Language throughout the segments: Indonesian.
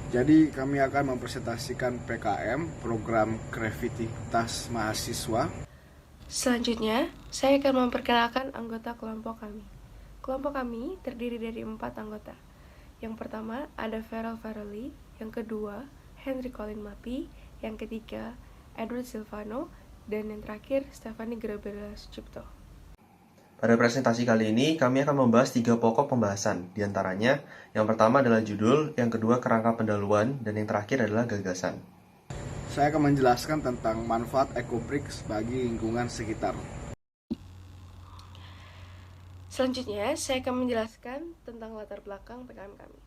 Jadi kami akan mempresentasikan PKM, program kreativitas mahasiswa. Selanjutnya, saya akan memperkenalkan anggota kelompok kami. Kelompok kami terdiri dari 4 anggota. Yang pertama ada Farel Farelli, yang kedua Henry Colin Mapi, yang ketiga Edward Silvano, dan yang terakhir Stephanie Gabriela Sucipto. Pada presentasi kali ini, kami akan membahas 3 pokok pembahasan. Di antaranya, yang pertama adalah judul, yang kedua kerangka pendahuluan, dan yang terakhir adalah gagasan. Saya akan menjelaskan tentang manfaat EcoBricks bagi lingkungan sekitar. Selanjutnya, saya akan menjelaskan tentang latar belakang PKM kami.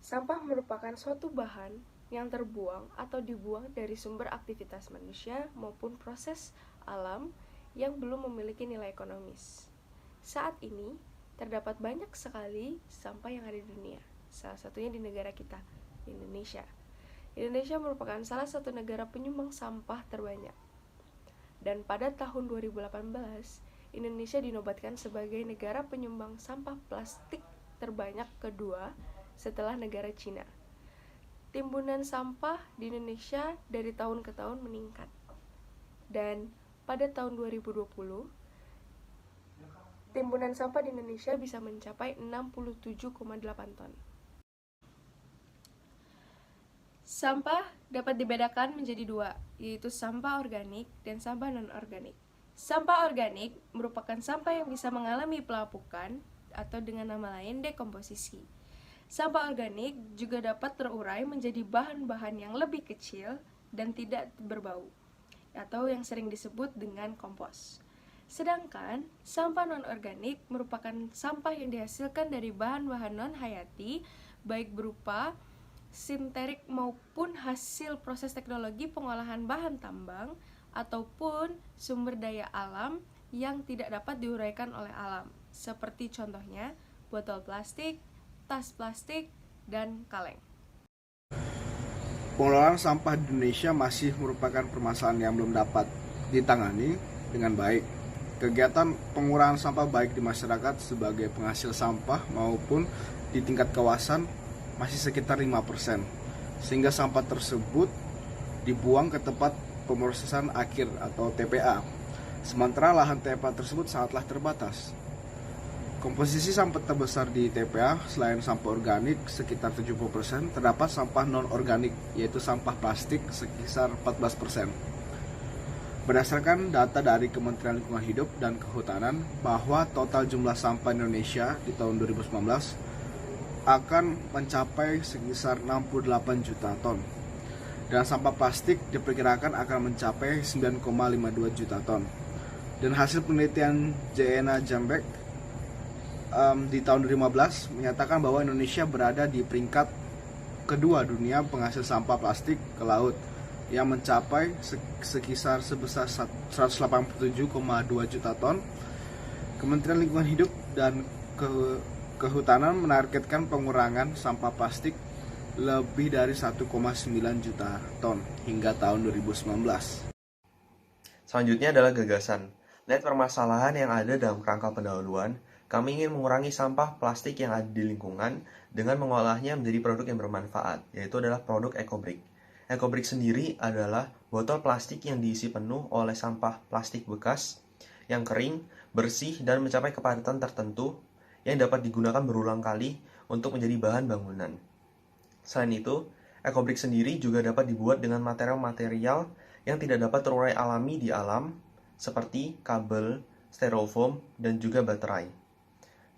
Sampah merupakan suatu bahan yang terbuang atau dibuang dari sumber aktivitas manusia maupun proses alam yang belum memiliki nilai ekonomis. Saat ini, terdapat banyak sekali sampah yang ada di dunia, salah satunya di negara kita, Indonesia. Indonesia merupakan salah satu negara penyumbang sampah terbanyak. Dan pada tahun 2018, Indonesia dinobatkan sebagai negara penyumbang sampah plastik terbanyak kedua setelah negara Cina. Timbunan sampah di Indonesia dari tahun ke tahun meningkat. Dan pada tahun 2020, timbunan sampah di Indonesia bisa mencapai 67,8 ton. Sampah dapat dibedakan menjadi 2, yaitu sampah organik dan sampah non-organik. Sampah organik merupakan sampah yang bisa mengalami pelapukan atau dengan nama lain dekomposisi. Sampah organik juga dapat terurai menjadi bahan-bahan yang lebih kecil dan tidak berbau, atau yang sering disebut dengan kompos. Sedangkan sampah non-organik merupakan sampah yang dihasilkan dari bahan-bahan non-hayati, baik berupa sintetik maupun hasil proses teknologi pengolahan bahan tambang ataupun sumber daya alam yang tidak dapat diuraikan oleh alam, seperti contohnya botol plastik, tas plastik, dan kaleng. Pengelolaan sampah di Indonesia masih merupakan permasalahan yang belum dapat ditangani dengan baik. Kegiatan pengurangan sampah baik di masyarakat sebagai penghasil sampah maupun di tingkat kawasan masih sekitar 5%, sehingga sampah tersebut dibuang ke tempat pemrosesan akhir atau TPA. Sementara lahan TPA tersebut sangatlah terbatas. Komposisi sampah terbesar di TPA selain sampah organik sekitar 70%, terdapat sampah non-organik yaitu sampah plastik sekitar 14%. Berdasarkan data dari Kementerian Lingkungan Hidup dan Kehutanan bahwa total jumlah sampah Indonesia di tahun 2019 akan mencapai sekitar 68 juta ton. Dan sampah plastik diperkirakan akan mencapai 9,52 juta ton. Dan hasil penelitian JNA Jambek di tahun 2015 menyatakan bahwa Indonesia berada di peringkat kedua dunia penghasil sampah plastik ke laut yang mencapai sekitar sebesar 187,2 juta ton. Kementerian Lingkungan Hidup dan Kehutanan menargetkan pengurangan sampah plastik lebih dari 1,9 juta ton hingga tahun 2019. Selanjutnya adalah gagasan. Lihat permasalahan yang ada dalam kerangka pendahuluan, kami ingin mengurangi sampah plastik yang ada di lingkungan dengan mengolahnya menjadi produk yang bermanfaat, yaitu adalah produk EcoBrick. EcoBrick sendiri adalah botol plastik yang diisi penuh oleh sampah plastik bekas yang kering, bersih, dan mencapai kepadatan tertentu yang dapat digunakan berulang kali untuk menjadi bahan bangunan. Selain itu, EcoBrick sendiri juga dapat dibuat dengan material-material yang tidak dapat terurai alami di alam, seperti kabel, styrofoam, dan juga baterai.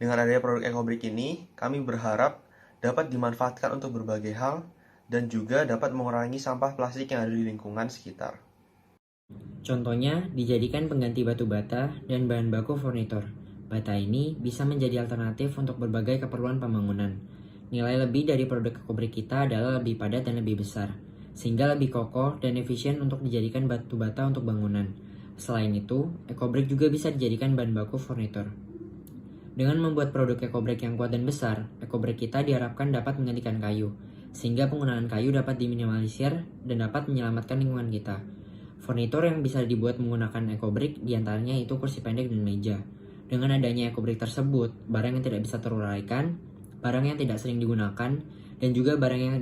Dengan adanya produk EcoBrick ini, kami berharap dapat dimanfaatkan untuk berbagai hal dan juga dapat mengurangi sampah plastik yang ada di lingkungan sekitar. Contohnya, dijadikan pengganti batu bata dan bahan baku furnitur. Bata ini bisa menjadi alternatif untuk berbagai keperluan pembangunan. Nilai lebih dari produk EcoBrick kita adalah lebih padat dan lebih besar, sehingga lebih kokoh dan efisien untuk dijadikan batu bata untuk bangunan. Selain itu, EcoBrick juga bisa dijadikan bahan baku furnitur. Dengan membuat produk EcoBrick yang kuat dan besar, EcoBrick kita diharapkan dapat menggantikan kayu, sehingga penggunaan kayu dapat diminimalisir dan dapat menyelamatkan lingkungan kita. Furnitur yang bisa dibuat menggunakan EcoBrick diantaranya itu kursi pendek dan meja. Dengan adanya EcoBrick tersebut, barang yang tidak bisa teruraikan, barang yang tidak sering digunakan, dan juga barang yang